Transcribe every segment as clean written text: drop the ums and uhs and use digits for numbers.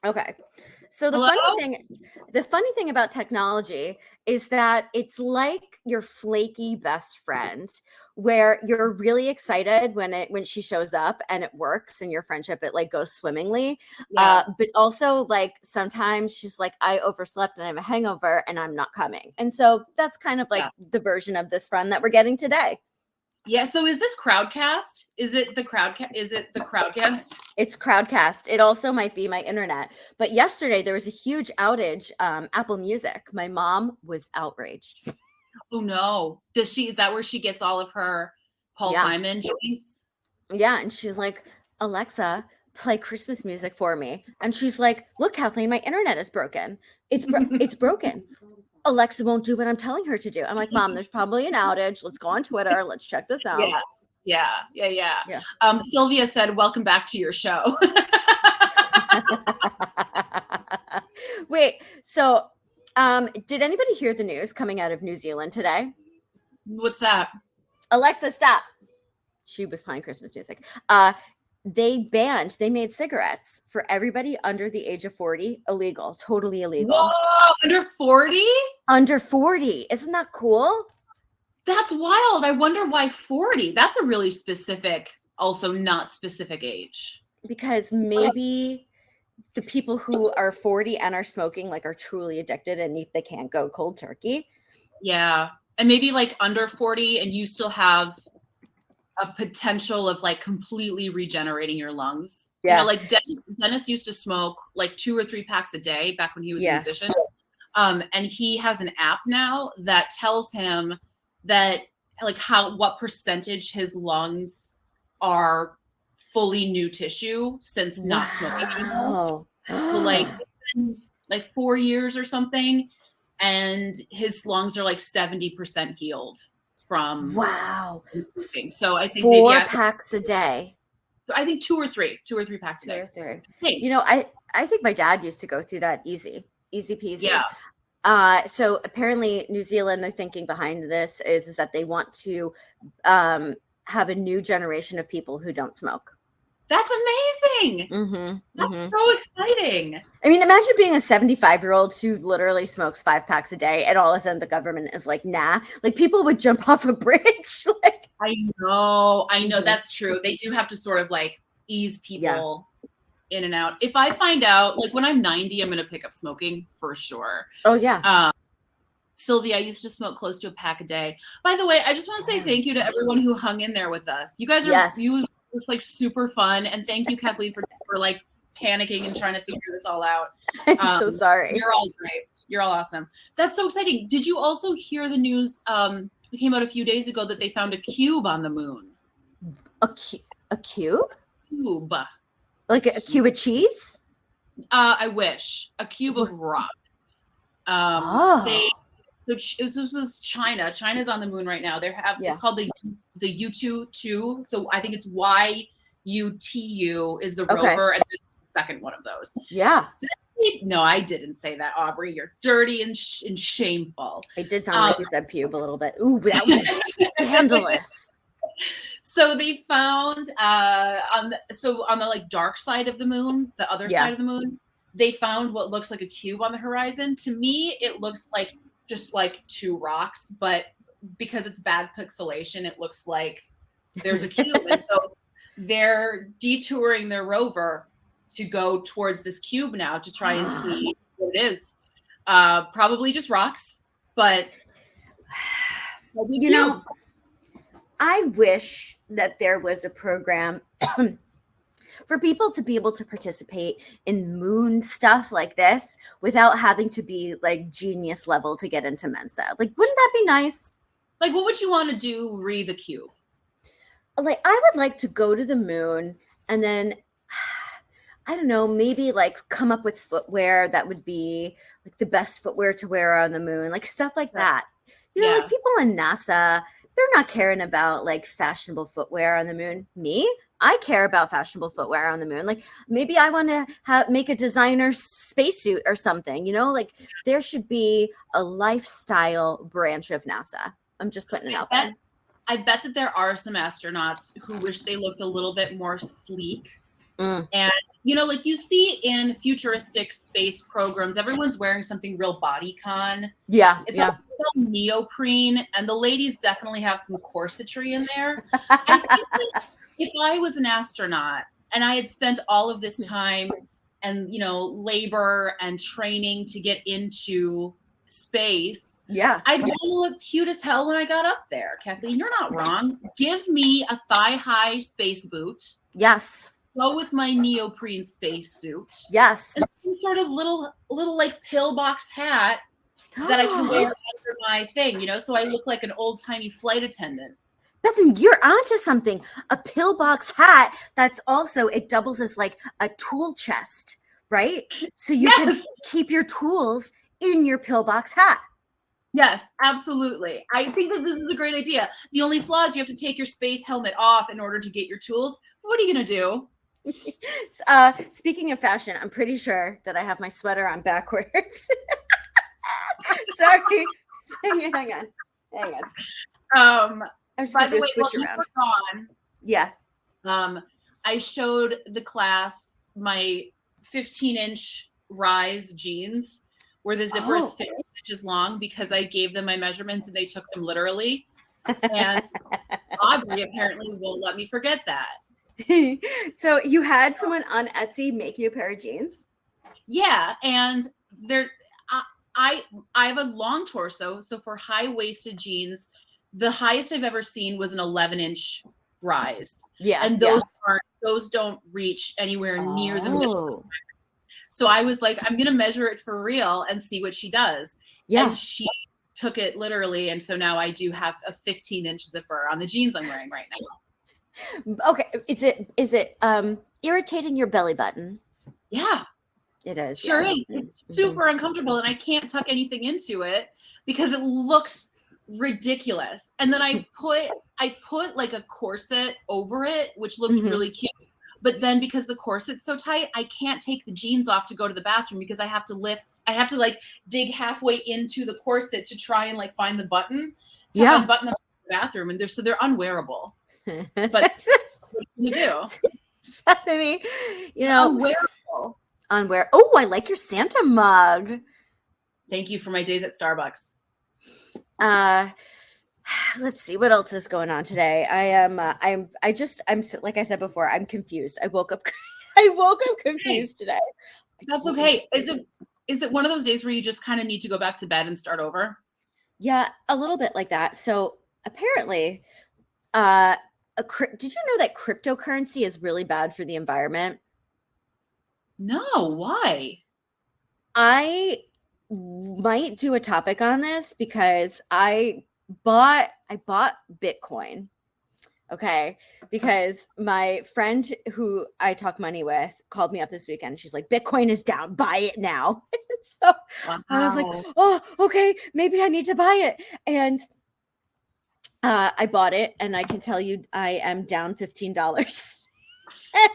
Okay. So Hello? the funny thing about technology is that it's like your flaky best friend where you're really excited when she shows up and it works and your friendship it like goes swimmingly. Yeah. But also like sometimes she's like, I overslept and I have a hangover and I'm not coming. And so that's kind of like Yeah. the version of this friend that we're getting today. Yeah. So is this Crowdcast? Is it the Crowdcast? It's Crowdcast. It also might be my internet. But yesterday there was a huge outage. Apple Music. My mom was outraged. Oh no. Is that where she gets all of her Paul Yeah. Simon joints? Yeah. And she's like, Alexa, play Christmas music for me. And she's like, look, Kathleen, my internet is broken. It's broken. Alexa won't do what I'm telling her to do. I'm like, Mom, there's probably an outage. Let's go on Twitter. Let's check this out. Yeah. Sylvia said, welcome back to your show. Wait, so did anybody hear the news coming out of New Zealand today? What's that? Alexa, stop. She was playing Christmas music. They made cigarettes for everybody under the age of 40 illegal, totally illegal. Whoa, under 40? Under 40. Isn't that cool? That's wild. I wonder why 40. That's a really specific, also not specific age. Because maybe the people who are 40 and are smoking like are truly addicted and they can't go cold turkey. Yeah. And maybe like under 40 and you still have a potential of like completely regenerating your lungs. Yeah. You know, like Dennis used to smoke like 2 or 3 packs a day back when he was a musician. And he has an app now that tells him that like what percentage his lungs are fully new tissue since not smoking anymore. So like 4 years or something, and his lungs are like 70% healed from smoking. So I think 4 packs a day. So I think 2 or 3 packs a day. Hey. You know, I think my dad used to go through that easy peasy. Yeah. So apparently New Zealand, they're thinking behind this is that they want to have a new generation of people who don't smoke. That's amazing. That's so exciting. I mean, imagine being a 75-year-old who literally smokes 5 packs a day and all of a sudden the government is like, nah. Like people would jump off a bridge. Like I know. That's true. They do have to sort of like ease people in and out. If I find out, like when I'm 90, I'm going to pick up smoking for sure. Oh yeah. Sylvia, I used to smoke close to a pack a day. By the way, I just want to say thank you to everyone who hung in there with us. You guys are like super fun, and thank you, Kathleen, for like panicking and trying to figure this all out. I'm so sorry. You're all great. You're all awesome. That's so exciting. Did you also hear the news? It came out a few days ago that they found a cube on the moon. A cube? Cube. Like a cube of cheese? I wish. A cube of rock. This was China. China's on the moon right now. It's called the U-2. So I think it's YUTU is the rover, and the second one of those. Yeah. No, I didn't say that, Aubrey. You're dirty and shameful. It did sound like you said pube a little bit. Ooh, that was scandalous. So they found on the like dark side of the moon, the other side of the moon, they found what looks like a cube on the horizon. To me, it looks like just like 2 rocks, but because it's bad pixelation, it looks like there's a cube. And so they're detouring their rover to go towards this cube now to try and see what it is. Probably just rocks, but you know, I wish that there was a program for people to be able to participate in moon stuff like this without having to be like genius level to get into Mensa. Like, wouldn't that be nice? Like, what would you want to do re the cube? Like, I would like to go to the moon and then, I don't know, maybe like come up with footwear that would be like the best footwear to wear on the moon, like stuff like that. You know, like people in NASA, they're not caring about like fashionable footwear on the moon. Me, I care about fashionable footwear on the moon. Like maybe I want to make a designer spacesuit or something, you know, like there should be a lifestyle branch of NASA. I'm just putting it out there. I bet that there are some astronauts who wish they looked a little bit more sleek And, like you see in futuristic space programs, everyone's wearing something real bodycon. Yeah. It's all neoprene, and the ladies definitely have some corsetry in there. I think that if I was an astronaut and I had spent all of this time and, labor and training to get into space, I'd want to look cute as hell when I got up there. Kathleen, you're not wrong. Give me a thigh-high space boot. Yes. Go with my neoprene space suit. Yes. And some sort of little like pillbox hat that I can wear under my thing, so I look like an old-timey flight attendant. Bethany, you're onto something. A pillbox hat that's also, it doubles as like a tool chest, right? So you can keep your tools in your pillbox hat. Yes, absolutely. I think that this is a great idea. The only flaw is you have to take your space helmet off in order to get your tools. What are you going to do? Speaking of fashion, I'm pretty sure that I have my sweater on backwards. Sorry. Hang on. By the way, while you were gone, yeah. I showed the class my 15-inch rise jeans where the zipper is 15 inches long because I gave them my measurements and they took them literally. And Aubrey apparently won't let me forget that. So you had someone on Etsy make you a pair of jeans? Yeah, and I have a long torso, so for high-waisted jeans, the highest I've ever seen was an 11-inch rise. Yeah, and those don't reach anywhere near the middle. So I was like, I'm gonna measure it for real and see what she does. Yeah, and she took it literally, and so now I do have a 15-inch zipper on the jeans I'm wearing right now. Okay, is it irritating your belly button? Yeah, it is. Sure is. It's super uncomfortable, and I can't tuck anything into it because it looks ridiculous. And then I put like a corset over it, which looked really cute. But then because the corset's so tight, I can't take the jeans off to go to the bathroom because I have to like dig halfway into the corset to try and like find the button to unbutton them in the bathroom. And they're unwearable. But what you do? Bethany, unwearable. Oh, I like your Santa mug. Thank you for my days at Starbucks. Let's see what else is going on today. I'm like I said before, I'm confused. I woke up confused today. That's okay. Is it one of those days where you just kind of need to go back to bed and start over? Yeah, a little bit like that. So apparently, did you know that cryptocurrency is really bad for the environment? No, why? I might do a topic on this because I bought Bitcoin. Okay. Because my friend who I talk money with called me up this weekend. She's like, Bitcoin is down, buy it now. So I was like, oh, okay, maybe I need to buy it. And I bought it, and I can tell you I am down $15.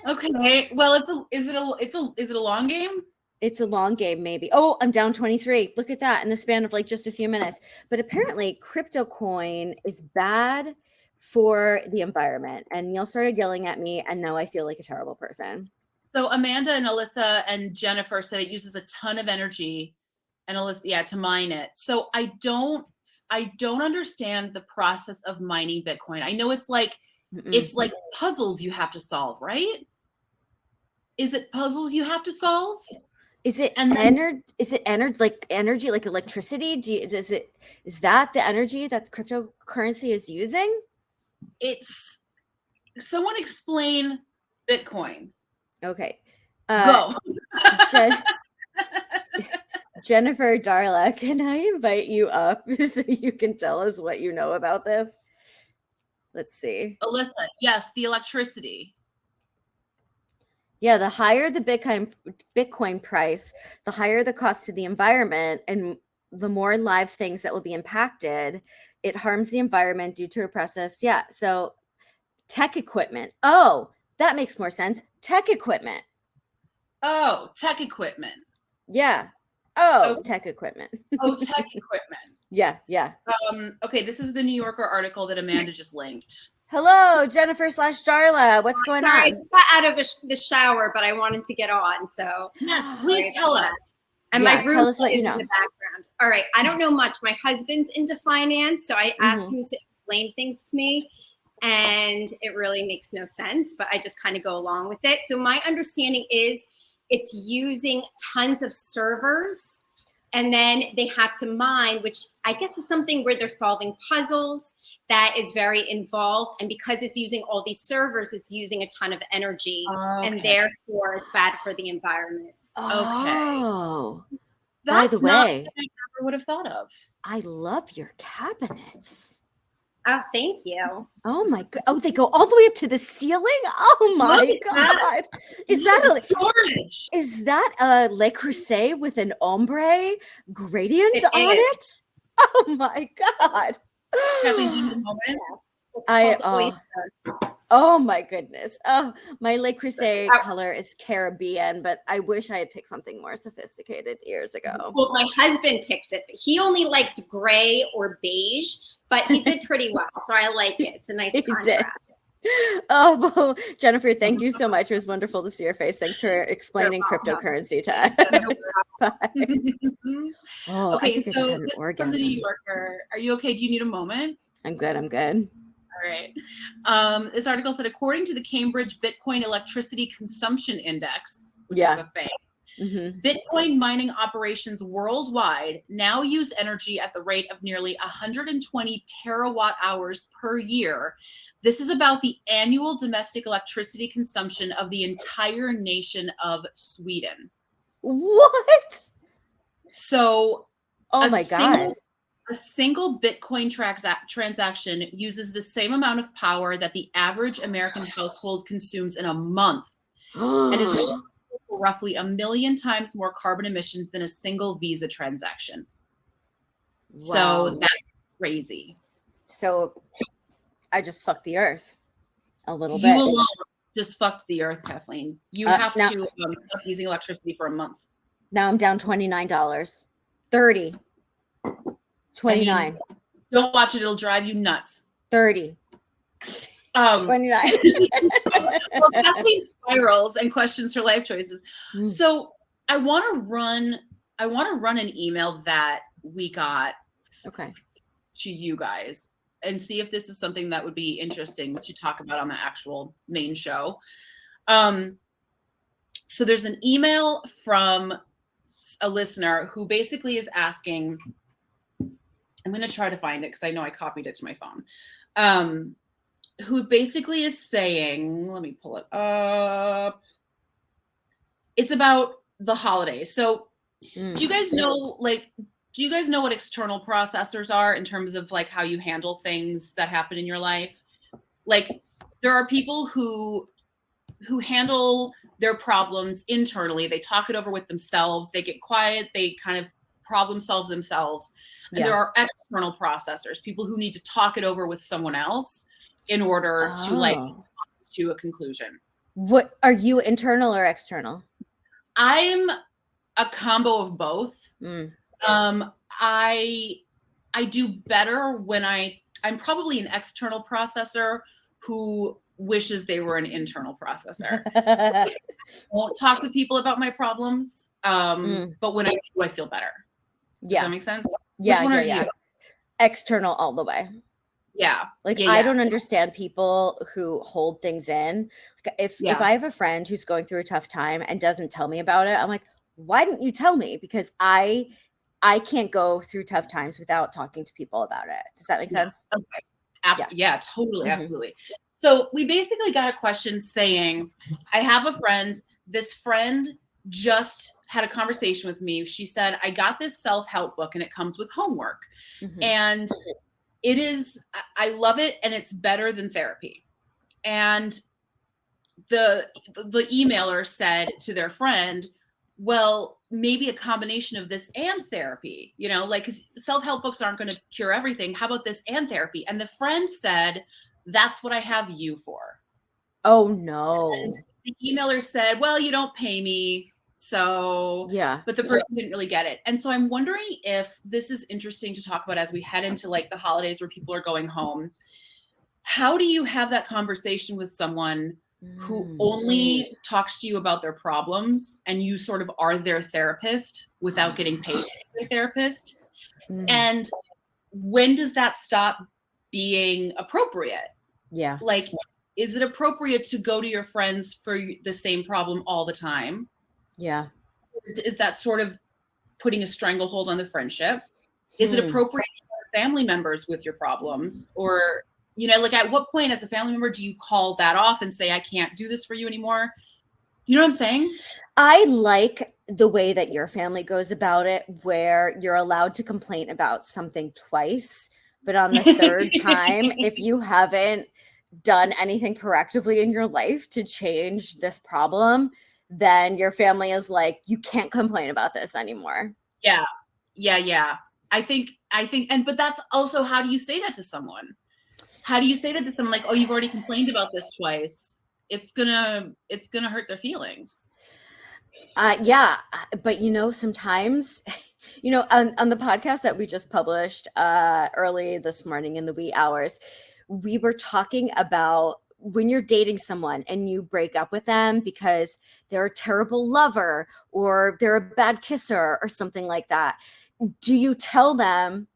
Okay. Well, is it a long game? It's a long game, maybe. Oh, I'm down 23. Look at that in the span of like just a few minutes. But apparently crypto coin is bad for the environment. And Neil started yelling at me, and now I feel like a terrible person. So Amanda and Alyssa and Jennifer said it uses a ton of energy, and Alyssa, to mine it. So I don't understand the process of mining Bitcoin. I know it's like puzzles you have to solve, right? Is it puzzles you have to solve? Is it energy? Is it energy like electricity? Is that the energy that the cryptocurrency is using? It's someone explain Bitcoin. Okay. Go. Jennifer Darla, can I invite you up so you can tell us what you know about this? Let's see. Alyssa, yes, the electricity. Yeah, the higher the Bitcoin price, the higher the cost to the environment, and the more live things that will be impacted. It harms the environment due to a process. Yeah, so tech equipment. Oh, that makes more sense. Tech equipment. Oh, tech equipment. Yeah. Oh, tech equipment. Oh, tech equipment. Yeah. Okay, this is the New Yorker article that Amanda just linked. Hello, Jennifer slash Darla. What's going Sorry, on? I just got out of the shower, but I wanted to get on. So Yes, please tell us. And Yeah, my room tell is us what you in know. the background. All right, I don't know much. My husband's into finance, so I asked him to explain things to me, and it really makes no sense, but I just kind of go along with it. So my understanding is it's using tons of servers, and then they have to mine, which I guess is something where they're solving puzzles that is very involved. And because it's using all these servers, it's using a ton of energy, and therefore it's bad for the environment. Oh, That's by the not way, something I never would have thought of. I love your cabinets. Oh, thank you. Oh my god! Oh, they go all the way up to the ceiling. Oh my god! Is that storage? Is that a Le Creuset with an ombre gradient on it? Oh my god! Kathleen, do you need a moment? Yes. It's called oyster. Oh my goodness. Oh, my Le Creuset color is Caribbean, but I wish I had picked something more sophisticated years ago. Well, my husband picked it, but he only likes gray or beige, but he did pretty well. So I like it. It's a nice contrast. Oh, well, Jennifer, thank you so much. It was wonderful to see your face. Thanks for explaining cryptocurrency to us. Oh, okay, so this is from the New Yorker. Are you okay? Do you need a moment? I'm good. I'm good. All right. This article said, according to the Cambridge Bitcoin Electricity Consumption Index, which is a thing, Bitcoin mining operations worldwide now use energy at the rate of nearly 120 terawatt hours per year. This is about the annual domestic electricity consumption of the entire nation of Sweden. What? So, oh my God. A single Bitcoin transaction uses the same amount of power that the average American household consumes in a month and is roughly 1 million times more carbon emissions than a single Visa transaction. Wow. So that's crazy. So I just fucked the earth a little bit. You alone just fucked the earth, Kathleen. You have to stop using electricity for a month. Now I'm down $29. 30. 29. I mean, don't watch it. It'll drive you nuts. 30. 29. Well, Kathleen spirals and questions her life choices. So I want to run an email that we got to you guys and see if this is something that would be interesting to talk about on the actual main show. So there's an email from a listener who basically is asking, I'm going to try to find it because I know I copied it to my phone. Who basically is saying, let me pull it up. It's about the holidays. So do you guys know, what external processors are in terms of like how you handle things that happen in your life? Like there are people who handle their problems internally. They talk it over with themselves. They get quiet. They kind of problem solve themselves. And there are external processors, people who need to talk it over with someone else in order to to a conclusion. What are you, internal or external? I'm a combo of both. I do better when I'm probably an external processor who wishes they were an internal processor. I won't talk to people about my problems, but when I do, I feel better. Does that make sense? Yeah, Which one are you? External all the way. Yeah. I don't understand people who hold things in. Like if I have a friend who's going through a tough time and doesn't tell me about it, I'm like, why didn't you tell me? Because I can't go through tough times without talking to people about it. Does that make sense? Okay. Absolutely. Yeah, totally. Absolutely. So we basically got a question saying, I have a friend, this friend just had a conversation with me. She said, I got this self-help book and it comes with homework. And it is, I love it. And it's better than therapy. And the emailer said to their friend, well, maybe a combination of this and therapy, because self-help books aren't going to cure everything. How about this and therapy? And the friend said, that's what I have you for. Oh, no. And the emailer said, well, you don't pay me. So, but the person didn't really get it. And so I'm wondering if this is interesting to talk about as we head into like the holidays where people are going home. how do you have that conversation with someone who only talks to you about their problems and you sort of are their therapist without getting paid to be their therapist? And when does that stop being appropriate? Yeah. Like, is it appropriate to go to your friends for the same problem all the time? Yeah. Is that sort of putting a stranglehold on the friendship? Is it appropriate to go to family members with your problems? Or, you know, like at what point as a family member do you call that off and say, I can't do this for you anymore? Do you know what I'm saying? I like the way that your family goes about it, where you're allowed to complain about something twice, but on the third time, if you haven't done anything proactively in your life to change this problem, then your family is like, you can't complain about this anymore. Yeah. I think, but that's also, how do you say that to someone? How do you say that to someone? Like, oh, you've already complained about this twice. It's gonna hurt their feelings. Yeah, but you know, sometimes, you know, on the podcast that we just published early this morning in the wee hours, we were talking about when you're dating someone and you break up with them because they're a terrible lover or they're a bad kisser or something like that. Do you tell them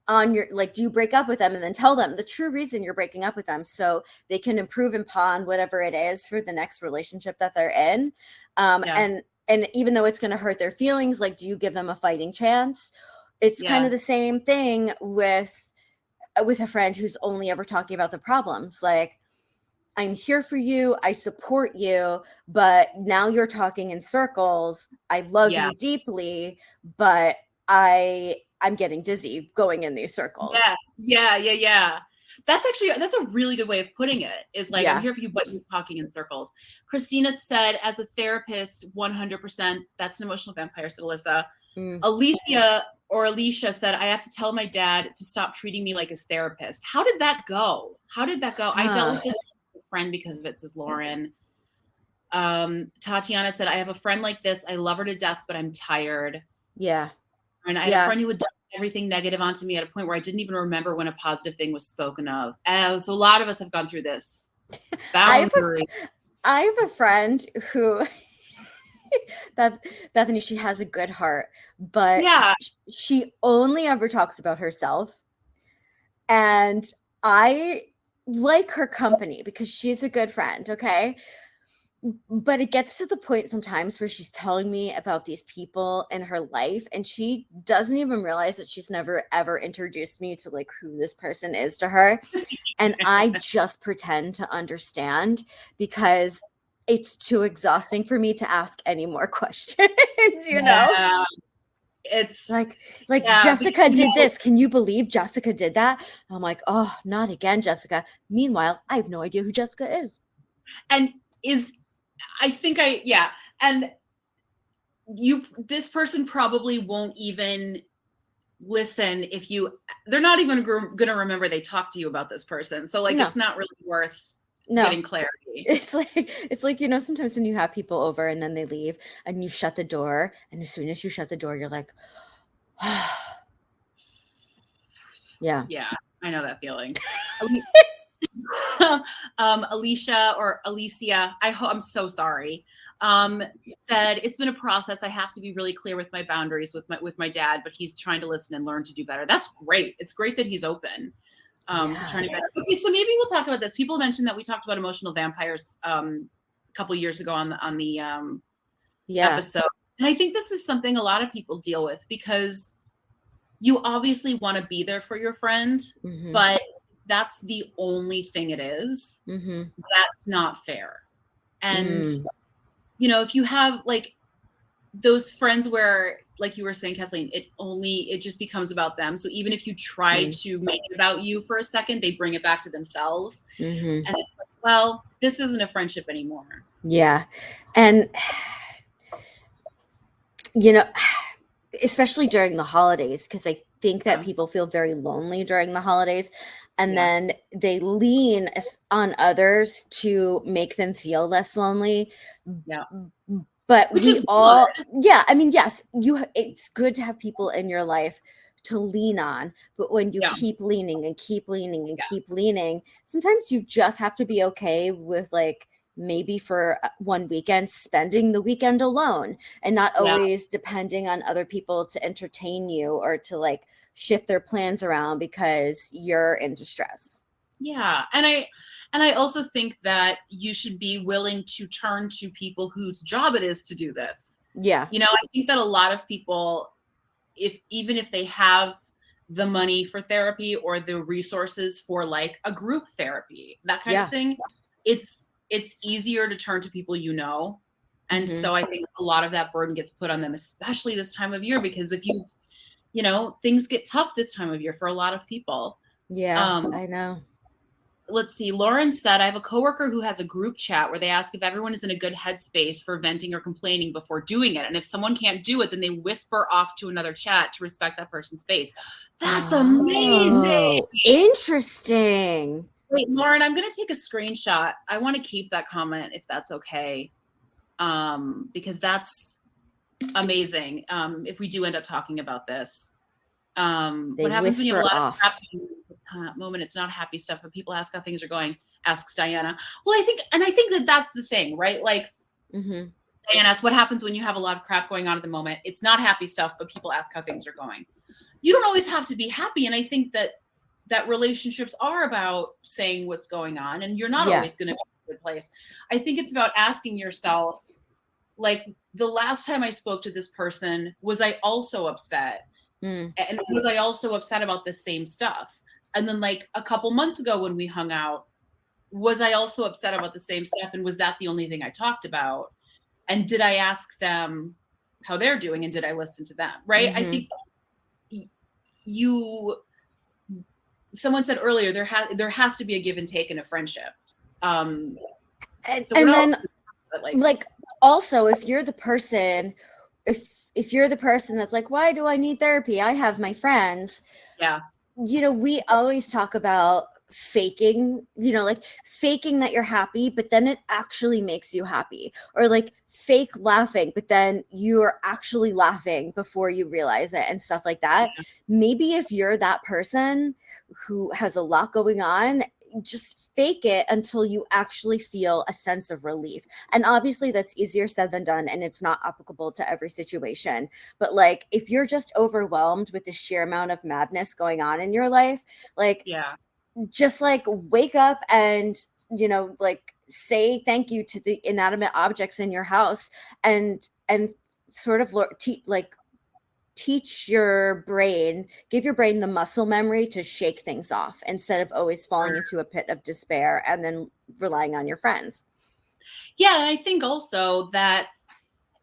on your, like, do you break up with them and then tell them the true reason you're breaking up with them so they can improve upon whatever it is for the next relationship that they're in? And even though it's going to hurt their feelings, like, do you give them a fighting chance? It's kind of the same thing with a friend who's only ever talking about the problems. Like, I'm here for you. I support you, but now you're talking in circles. I love you deeply, but I'm getting dizzy going in these circles. Yeah. That's a really good way of putting it, is like, I'm here for you, but you're talking in circles. Christina said, as a therapist, 100%, that's an emotional vampire, said Alyssa. Alicia said, I have to tell my dad to stop treating me like his therapist. How did that go? I dealt with this with a friend because of it, says Lauren. Tatiana said, I have a friend like this. I love her to death, but I'm tired. Yeah. And I had a friend who would dump everything negative onto me at a point where I didn't even remember when a positive thing was spoken of. So a lot of us have gone through this. I have a friend who Bethany, she has a good heart, but she only ever talks about herself. And I like her company because she's a good friend, okay? But it gets to the point sometimes where she's telling me about these people in her life and she doesn't even realize that she's never ever introduced me to like who this person is to her. And I just pretend to understand because it's too exhausting for me to ask any more questions, you know? It's like Jessica did this. Can you believe Jessica did that? I'm like, oh, not again, Jessica. Meanwhile, I have no idea who Jessica is. And and this person probably won't even listen if they're not even going to remember they talked to you about this person. So like, it's not really worth getting clarity. It's like, you know, sometimes when you have people over and then they leave and you shut the door, and as soon as you shut the door, you're like, yeah, I know that feeling. Alicia, I'm so sorry. Said, it's been a process. I have to be really clear with my boundaries with my dad, but he's trying to listen and learn to do better. That's great. It's great that he's open to trying to better. Okay, so maybe we'll talk about this. People mentioned that we talked about emotional vampires a couple years ago on the episode. And I think this is something a lot of people deal with, because you obviously want to be there for your friend, but that's the only thing it is. That's not fair. And, you know, if you have like those friends where, like you were saying, Kathleen, it just becomes about them. So even if you try to make it about you for a second, they bring it back to themselves. And it's like, well, this isn't a friendship anymore. Yeah. And, you know, especially during the holidays, because I think that people feel very lonely during the holidays, and then they lean on others to make them feel less lonely. But which is all, I mean, yes, it's good to have people in your life to lean on. But when you keep leaning and keep leaning and keep leaning, sometimes you just have to be okay with like, maybe for one weekend, spending the weekend alone and not always depending on other people to entertain you or to like shift their plans around because you're in distress. Yeah. And I also think that you should be willing to turn to people whose job it is to do this. Yeah. You know, I think that a lot of people, even if they have the money for therapy or the resources for like a group therapy, that kind of thing, it's easier to turn to people you know. And so I think a lot of that burden gets put on them, especially this time of year, because if you know, things get tough this time of year for a lot of people. Yeah, I know. Let's see. Lauren said, I have a coworker who has a group chat where they ask if everyone is in a good headspace for venting or complaining before doing it. And if someone can't do it, then they whisper off to another chat to respect that person's space. That's amazing. Interesting. Wait, Lauren, I'm going to take a screenshot. I want to keep that comment if that's okay. Because that's amazing. If we do end up talking about this, what happens when you have a lot of happy moment? It's not happy stuff, but people ask how things are going. Asks Diana. Well, I think that that's the thing, right? Like, Diana asks, what happens when you have a lot of crap going on at the moment? It's not happy stuff, but people ask how things are going. You don't always have to be happy, and I think that relationships are about saying what's going on, and you're not always going to be in a good place. I think it's about asking yourself, like, the last time I spoke to this person, was I also upset? And was I also upset about the same stuff? And then like a couple months ago when we hung out, was I also upset about the same stuff? And was that the only thing I talked about? And did I ask them how they're doing? And did I listen to them? Right. I think someone said earlier, there has to be a give and take in a friendship. And then like also, if you're the person, if you're the person that's like, why do I need therapy? I have my friends. Yeah. You know, we always talk about faking, you know, like faking that you're happy, but then it actually makes you happy, or like fake laughing, but then you're actually laughing before you realize it and stuff like that. Yeah. Maybe if you're that person who has a lot going on, just fake it until you actually feel a sense of relief. And obviously that's easier said than done, and it's not applicable to every situation. But like, if you're just overwhelmed with the sheer amount of madness going on in your life, like, just like wake up and, you know, like say thank you to the inanimate objects in your house, and sort of teach your brain, give your brain the muscle memory to shake things off instead of always falling into a pit of despair and then relying on your friends. Yeah. And I think also that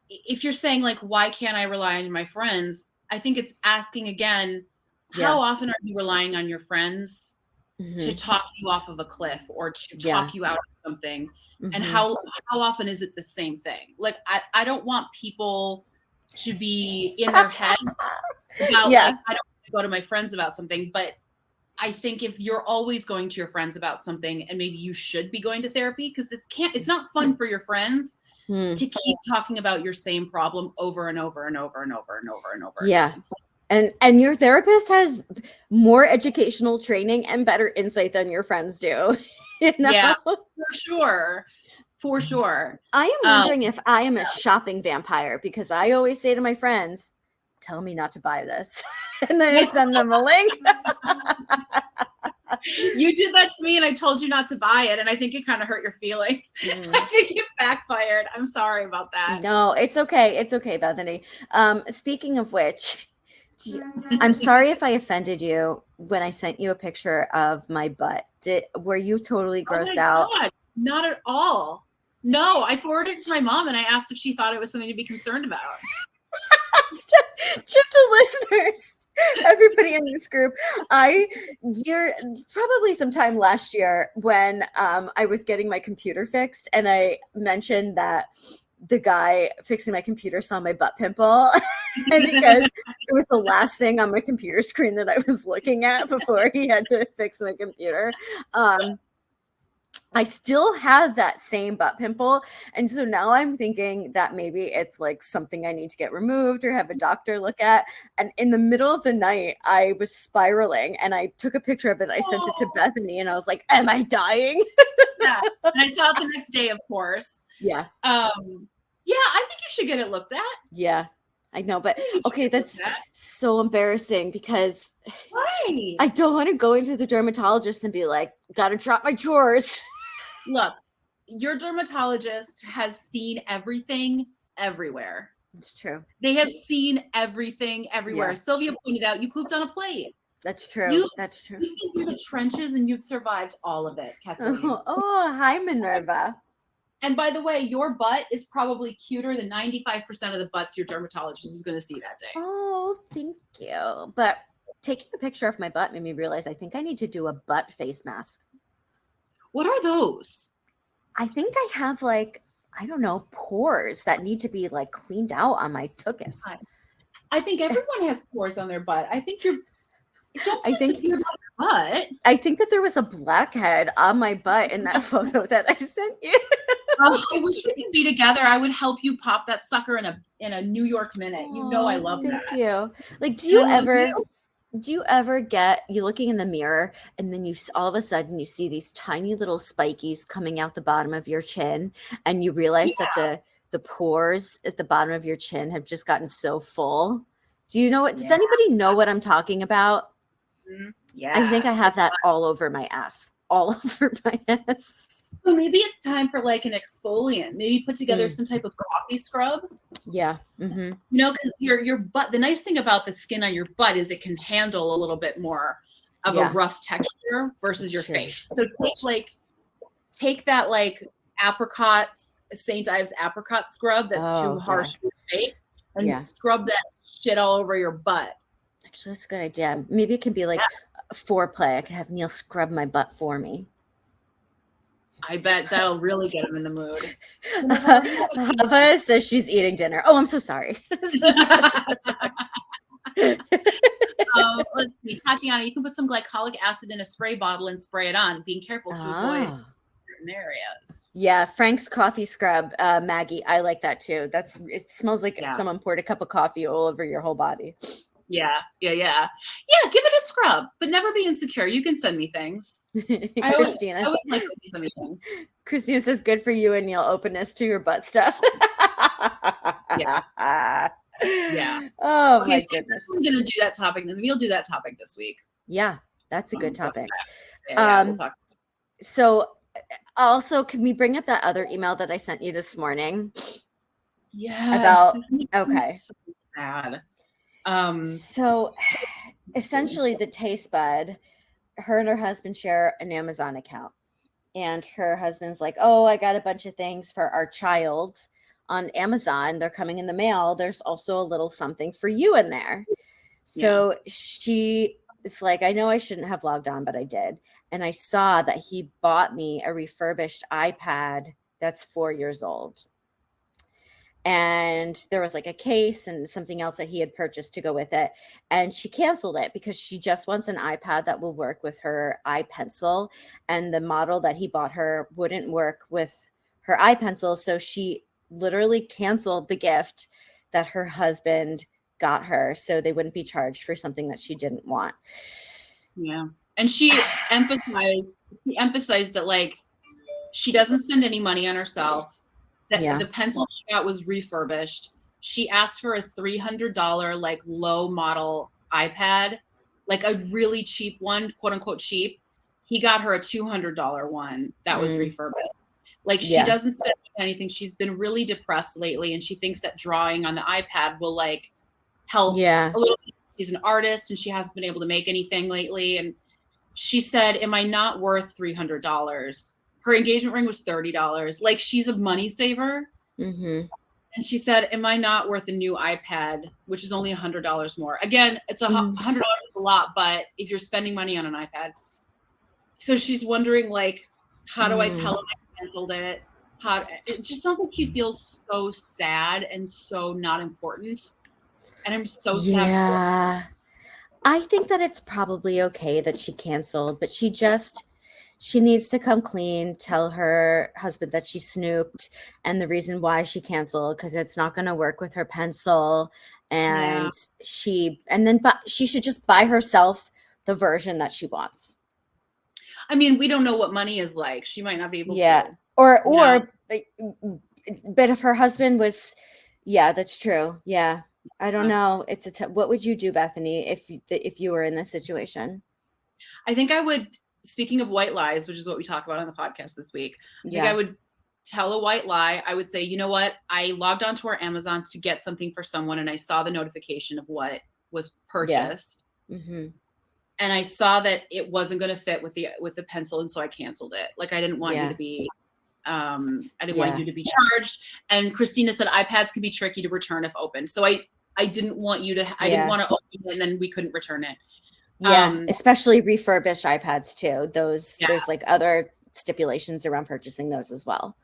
if you're saying like, why can't I rely on my friends? I think it's asking again, how often are you relying on your friends to talk you off of a cliff or to talk you out of something? And how often is it the same thing? Like, I don't want people to be in their head about like, I don't want to go to my friends about something, but I think if you're always going to your friends about something, and maybe you should be going to therapy, because it's not fun for your friends to keep talking about your same problem over and over and over and over and over and over. Yeah. And your therapist has more educational training and better insight than your friends do. You know? Yeah, for sure. I am wondering if I am a shopping vampire, because I always say to my friends, tell me not to buy this. And then I send them a link. You did that to me and I told you not to buy it. And I think it kind of hurt your feelings. I think it backfired. I'm sorry about that. No, it's okay. It's okay, Bethany. Speaking of which, I'm sorry if I offended you when I sent you a picture of my butt. Were you totally grossed out? God, not at all. No, I forwarded it to my mom and I asked if she thought it was something to be concerned about. Gentle listeners, everybody in this group, you're probably sometime last year when I was getting my computer fixed, and I mentioned that the guy fixing my computer saw my butt pimple, and because it was the last thing on my computer screen that I was looking at before he had to fix my computer. I still have that same butt pimple. And so now I'm thinking that maybe it's like something I need to get removed or have a doctor look at. And in the middle of the night, I was spiraling and I took a picture of it. I sent it to Bethany and I was like, am I dying? Yeah. And I saw it the next day, of course. Yeah. Yeah, I think you should get it looked at. Yeah, I know. But okay, that's so embarrassing because Why? I don't want to go into the dermatologist and be like, gotta drop my drawers. Look, your dermatologist has seen everything everywhere. It's true. They have seen everything everywhere. Yeah. Sylvia pointed out you pooped on a plate. That's true. That's true. You've been through the trenches and you've survived all of it, Kathleen. Oh, hi, Minerva. And by the way, your butt is probably cuter than 95% of the butts your dermatologist is going to see that day. Oh, thank you. But taking a picture of my butt made me realize I think I need to do a butt face mask. What are those? I think I have like, I don't know, pores that need to be like cleaned out on my tuchus. I think everyone has pores on their butt. I think you're. I think your butt. I think that there was a blackhead on my butt in that photo that I sent you. Oh, I wish we could be together. I would help you pop that sucker in a New York minute. You know I love that. Thank you. Like, do you ever get you looking in the mirror and then you all of a sudden you see these tiny little spikies coming out the bottom of your chin and you realize that the pores at the bottom of your chin have just gotten so full? Do you know what? Does anybody know what I'm talking about? Yeah. I think I have that all over my ass. All over my ass. So maybe it's time for like an exfoliant. Maybe put together some type of coffee scrub. Yeah. Mm-hmm. You know, because your butt, the nice thing about the skin on your butt is it can handle a little bit more of a rough texture versus your face. So take that like St. Ives apricot scrub that's too harsh for your face and scrub that shit all over your butt. Actually, that's a good idea. Maybe it can be like foreplay. I could have Neil scrub my butt for me. I bet that'll really get him in the mood. Hava says she's eating dinner. Oh, I'm so sorry. Let's see. Tatiana, you can put some glycolic acid in a spray bottle and spray it on, being careful to avoid certain areas. Yeah, Frank's coffee scrub, Maggie. I like that too. It smells like someone poured a cup of coffee all over your whole body. Yeah, give it a scrub, but never be insecure. You can send me things. Christina, I always like when you send me things. Christina says, "Good for you and Neil openness to your butt stuff." Yeah. Oh my goodness. I'm gonna do that topic. Then we'll do that topic this week. Yeah, that's a good topic. We'll talk. So, also, can we bring up that other email that I sent you this morning? Yeah. About so bad. So essentially the taste bud, her and her husband share an Amazon account, and her husband's like, oh, I got a bunch of things for our child on Amazon. They're coming in the mail. There's also a little something for you in there. So she is like, I know I shouldn't have logged on, but I did. And I saw that he bought me a refurbished iPad that's 4 years old. And there was like a case and something else that he had purchased to go with it. And she canceled it because she just wants an iPad that will work with her iPencil. And the model that he bought her wouldn't work with her iPencil. So she literally canceled the gift that her husband got her so they wouldn't be charged for something that she didn't want. Yeah. And she emphasized that like she doesn't spend any money on herself. The pencil she got was refurbished. She asked for a $300 like low model iPad, like a really cheap one, quote unquote cheap. He got her a $200 one that was refurbished. Like she doesn't spend anything. She's been really depressed lately, and she thinks that drawing on the iPad will like help a little bit. She's an artist and she hasn't been able to make anything lately. And she said, am I not worth $300? Her engagement ring was $30. Like she's a money saver. Mm-hmm. And she said, am I not worth a new iPad, which is only $100 more? Again, it's $100 is a lot, but if you're spending money on an iPad. So she's wondering like, how do I tell him I canceled it? It just sounds like she feels so sad and so not important. And I'm so sad. Yeah. I think that it's probably okay that she canceled, but she she needs to come clean, tell her husband that she snooped and the reason why she canceled, because it's not going to work with her pencil. And she should just buy herself the version that she wants. I mean, we don't know what money is like. She might not be able to. But if her husband was, that's true. Yeah. I don't know. It's what would you do, Bethany, if you were in this situation? I think I would, speaking of white lies, which is what we talk about on the podcast this week, I think I would tell a white lie. I would say, you know what? I logged onto our Amazon to get something for someone, and I saw the notification of what was purchased. Yeah. Mm-hmm. And I saw that it wasn't going to fit with the pencil, and so I canceled it. Like, I didn't want you to be I didn't want you to be charged. And Christina said iPads can be tricky to return if open. So I didn't want you to, I didn't want to open it and then we couldn't return it. Yeah. Especially refurbished iPads too. There's like other stipulations around purchasing those as well.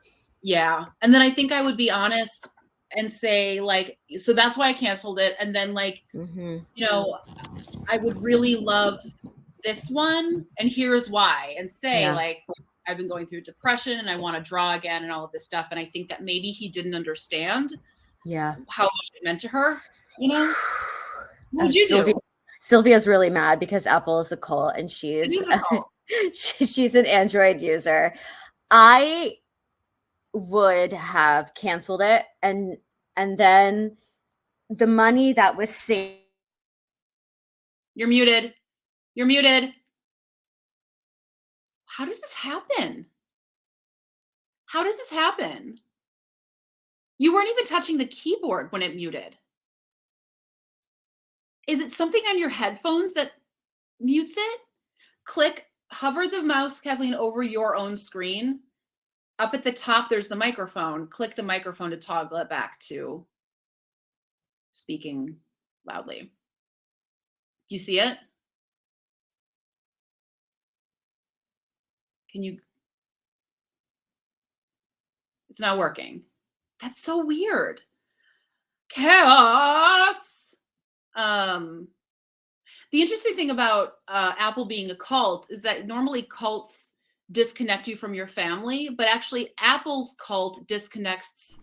Yeah. And then I think I would be honest and say like, so that's why I canceled it. And then like, you know, I would really love this one and here's why, and say like, I've been going through depression and I want to draw again and all of this stuff. And I think that maybe he didn't understand how much it meant to her, you know? What would you do? Sylvia's really mad because Apple is a cult and she's an Android user. I would have canceled it and then the money that was saved. You're muted. You're muted. How does this happen? How does this happen? You weren't even touching the keyboard when it muted. Is it something on your headphones that mutes it? Hover the mouse, Kathleen, over your own screen. Up at the top, there's the microphone. Click the microphone to toggle it back to speaking loudly. Do you see it? It's not working. That's so weird. Chaos. The interesting thing about Apple being a cult is that normally cults disconnect you from your family, but actually Apple's cult disconnects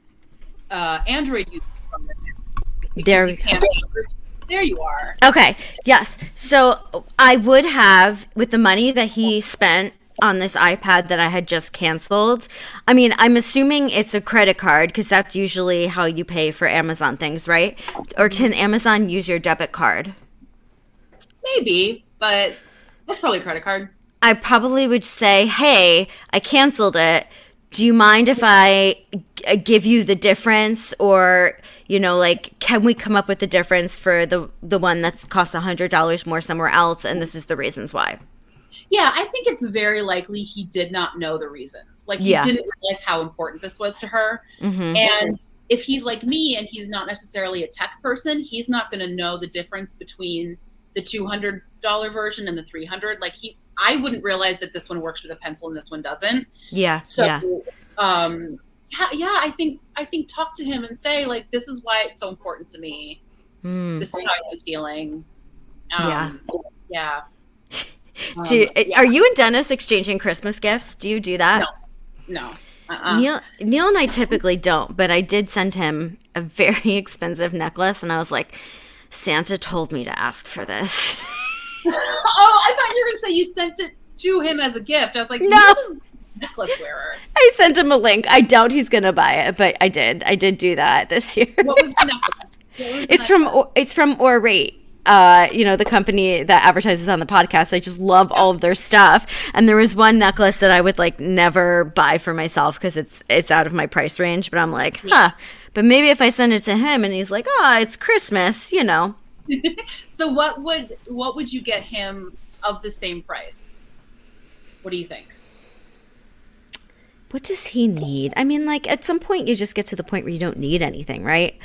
Android users from their family. There you are. Okay. Yes. So I would have, with the money that he spent on this iPad that I had just canceled. I mean, I'm assuming it's a credit card because that's usually how you pay for Amazon things, right? Or can Amazon use your debit card? Maybe, but that's probably a credit card. I probably would say, hey, I canceled it. Do you mind if I give you the difference? Or, you know, like, can we come up with the difference for the one that's cost $100 more somewhere else? And this is the reasons why. Yeah, I think it's very likely he did not know the reasons. Like, he didn't realize how important this was to her. And if he's like me and he's not necessarily a tech person, he's not going to know the difference between the $200 version and the $300. Like, I wouldn't realize that this one works with a pencil and this one doesn't. Yeah. So, I think talk to him and say, like, this is why it's so important to me. This is how I'm feeling. Yeah. Are you and Dennis exchanging Christmas gifts? Do you do that? No. Neil and I typically don't, but I did send him a very expensive necklace, and I was like, Santa told me to ask for this. Oh, I thought you were going to say you sent it to him as a gift. I was like, no. Necklace wearer. I sent him a link. I doubt he's going to buy it, but I did. I did do that this year. What was the necklace? It's from Orate. The company that advertises on the podcast. I just love all of their stuff. And there was one necklace that I would like never buy for myself because it's out of my price range. But I'm like, but maybe if I send it to him and he's like, it's Christmas, you know. So what would you get him of the same price? What do you think? What does he need? I mean, like, at some point you just get to the point where you don't need anything, right?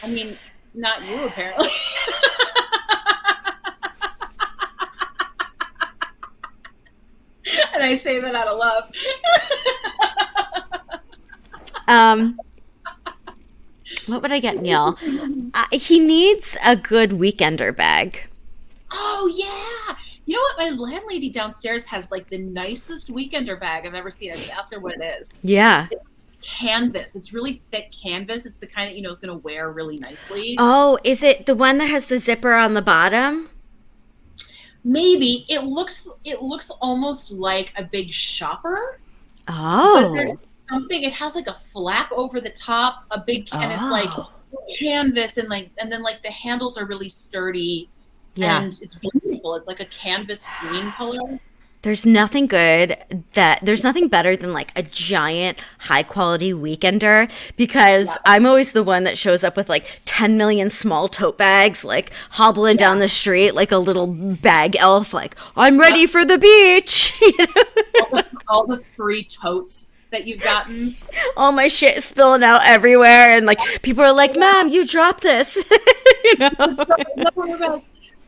I mean, not you, apparently. And I say that out of love. What would I get Neil? He needs a good weekender bag. Oh, yeah. You know what? My landlady downstairs has like the nicest weekender bag I've ever seen. I should ask her what it is. Yeah. It's canvas. It's really thick canvas. It's the kind that is going to wear really nicely. Oh, is it the one that has the zipper on the bottom? Maybe it looks almost like a big shopper. Oh. But there's something. It has like a flap over the top, a big, and it's like canvas, and then like the handles are really sturdy. Yeah. And it's beautiful. It's like a canvas green color. There's nothing better than like a giant high quality weekender, because I'm always the one that shows up with like 10 million small tote bags, like hobbling down the street like a little bag elf, like I'm ready for the beach. all the free totes that you've gotten. All my shit spilling out everywhere, and like people are like, "Mom, you dropped this."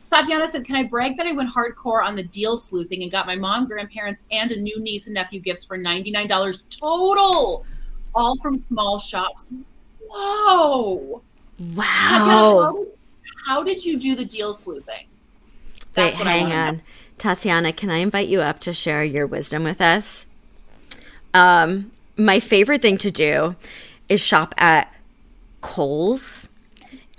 Tatiana said, "Can I brag that I went hardcore on the deal sleuthing and got my mom, grandparents, and a new niece and nephew gifts for $99 total, all from small shops." Whoa! Wow! Tatiana, how did you do the deal sleuthing? Wait, hang on, Tatiana. Can I invite you up to share your wisdom with us? My favorite thing to do is shop at Kohl's.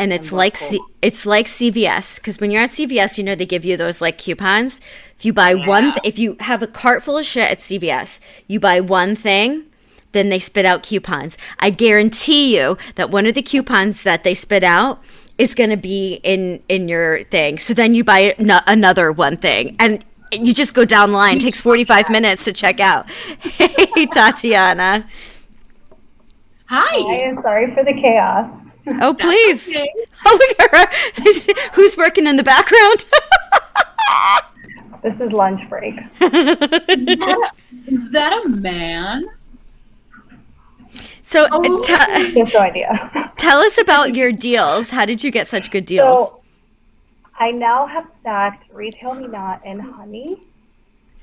And it's like CVS, because when you're at CVS, they give you those like coupons. If you buy if you have a cart full of shit at CVS, you buy one thing, then they spit out coupons. I guarantee you that one of the coupons that they spit out is going to be in your thing. So then you buy another one thing, and you just go down the line. It takes 45 minutes to check out. Hey, Tatiana. Hi, I'm sorry for the chaos. Oh, please. Okay. Oh, look at her. Who's working in the background? This is lunch break. Is that a man? So, I have no idea. Tell us about your deals. How did you get such good deals? So, I now have stacked Retail Me Not and Honey,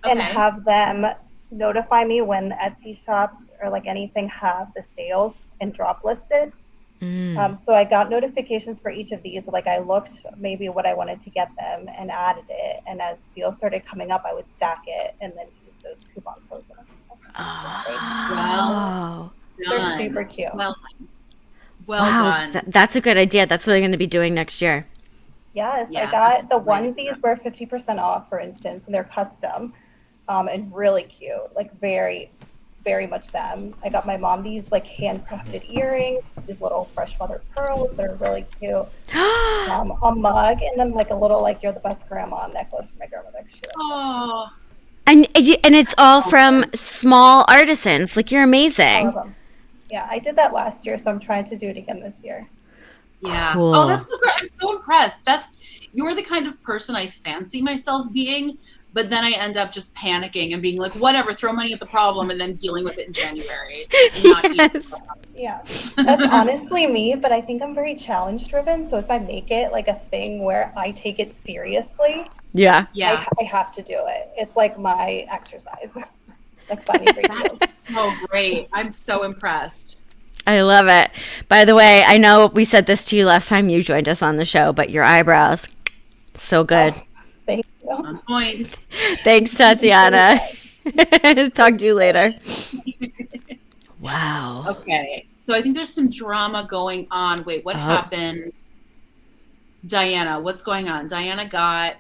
and have them notify me when Etsy shops or like anything have the sales and drop listed. So I got notifications for each of these. Like I looked maybe what I wanted to get them and added it. And as deals started coming up, I would stack it and then use those coupon codes. Wow. They're super cute. Well done. That's a good idea. That's what I'm going to be doing next year. Yes, I got the onesies were 50% off, for instance, and they're custom and really cute, like very, very much them. I got my mom these like handcrafted earrings, these little fresh mother pearls that are really cute. A mug, and then like a little like you're the best grandma necklace for my grandmother. Oh. And it's all from small artisans. Like you're amazing. Yeah, I did that last year, so I'm trying to do it again this year. Yeah. Cool. Oh, that's so great. I'm so impressed. You're the kind of person I fancy myself being. But then I end up just panicking and being like, whatever, throw money at the problem and then dealing with it in January. Yes. Yeah, that's honestly me, but I think I'm very challenge driven. So if I make it like a thing where I take it seriously, I have to do it. It's like my exercise. Like finding great deals. That's so great. I'm so impressed. I love it. By the way, I know we said this to you last time you joined us on the show, but your eyebrows, so good. Thank you. On point. Thanks, Tatiana. Talk to you later. Wow. Okay. So I think there's some drama going on. Wait, what happened? Diana, what's going on? Diana got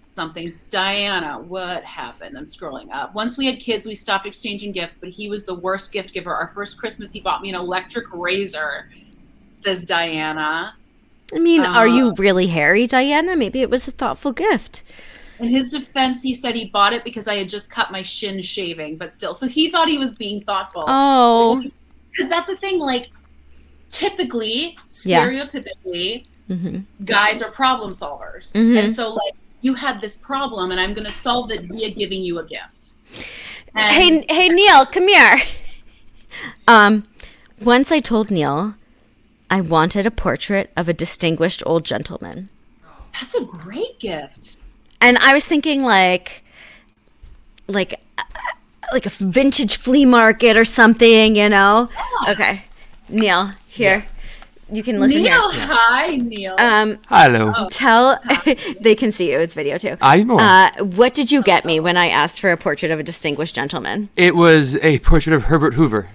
something. Diana, what happened? I'm scrolling up. Once we had kids, we stopped exchanging gifts, but he was the worst gift giver. Our first Christmas, he bought me an electric razor, says Diana. I mean, are you really hairy, Diana? Maybe it was a thoughtful gift. In his defense, he said he bought it because I had just cut my shin shaving, but still. So he thought he was being thoughtful. Oh. Because that's the thing, like, typically, stereotypically, guys are problem solvers. And so, like, you had this problem, and I'm going to solve it via giving you a gift. And hey, Neil, come here. Once I told Neil I wanted a portrait of a distinguished old gentleman. That's a great gift. And I was thinking like a vintage flea market or something, you know? Yeah. Okay. Neil, here. You can listen Neil, here. hi, Neil. Hello. They can see you. It's video too. I know. What did you get me when I asked for a portrait of a distinguished gentleman? It was a portrait of Herbert Hoover.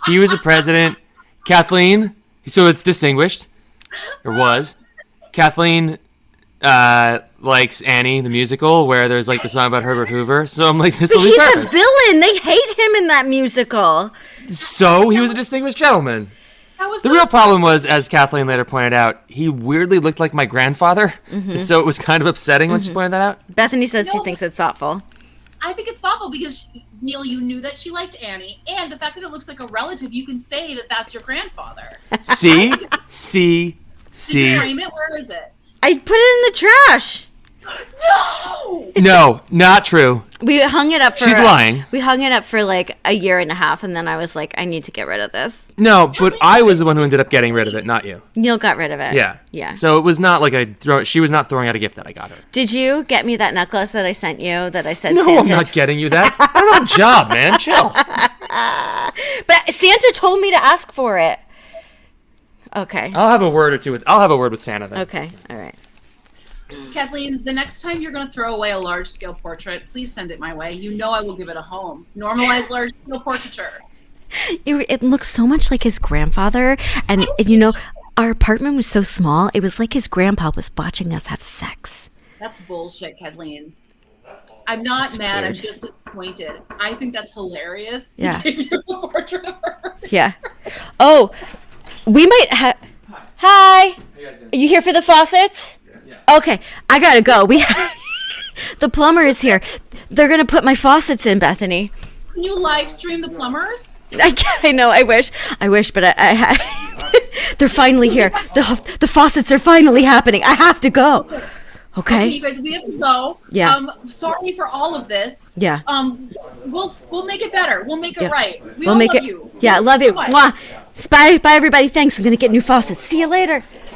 He was a president. Kathleen, so it's distinguished, or was. Kathleen likes Annie, the musical, where there's like the song about Herbert Hoover. So I'm like, this will be He's perfect. a villain. They hate him in that musical. So he was a distinguished gentleman. That was The real problem was, as Kathleen later pointed out, he weirdly looked like my grandfather. And so it was kind of upsetting when she pointed that out. Bethany says she thinks it's thoughtful. I think it's thoughtful because, Neil, you knew that she liked Annie, and the fact that it looks like a relative, you can say that that's your grandfather. See? Did you frame it? Where is it? I put it in the trash. No! No, not true. We hung it up for... She's lying. We hung it up for like a year and a half, and then I was like, I need to get rid of this. No, but I was the one who ended up getting rid of it, not you. Neil got rid of it. Yeah. Yeah. So it was not like she was not throwing out a gift that I got her. Did you get me that necklace that I sent you that I said No, Santa... I'm not getting you that. I don't have a job, man. Chill. But Santa told me to ask for it. Okay. I'll have a word with Santa then. Okay. All right. Kathleen, the next time you're going to throw away a large-scale portrait, please send it my way. You know I will give it a home. Normalize large-scale portraiture. It looks so much like his grandfather, and you know, our apartment was so small. It was like his grandpa was watching us have sex. That's bullshit, Kathleen. I'm not mad. I'm weird. just disappointed. I think that's hilarious. Yeah. He gave you a portrait of her. Yeah. Oh, we might have. Hi. Are you here for the faucets? Yeah. Okay, I gotta go. The plumber is here. They're gonna put my faucets in, Bethany. Can you live stream the plumbers? I know. I wish, but they're finally here. The faucets are finally happening. I have to go. Okay, Okay. you guys, we have to go. Yeah. Sorry for all of this. Yeah. We'll make it better. We'll make it Yeah. right. We'll make love it. you. Yeah, I love you. So much. Mwah. Bye, everybody. Thanks. I'm gonna get new faucets. See you later.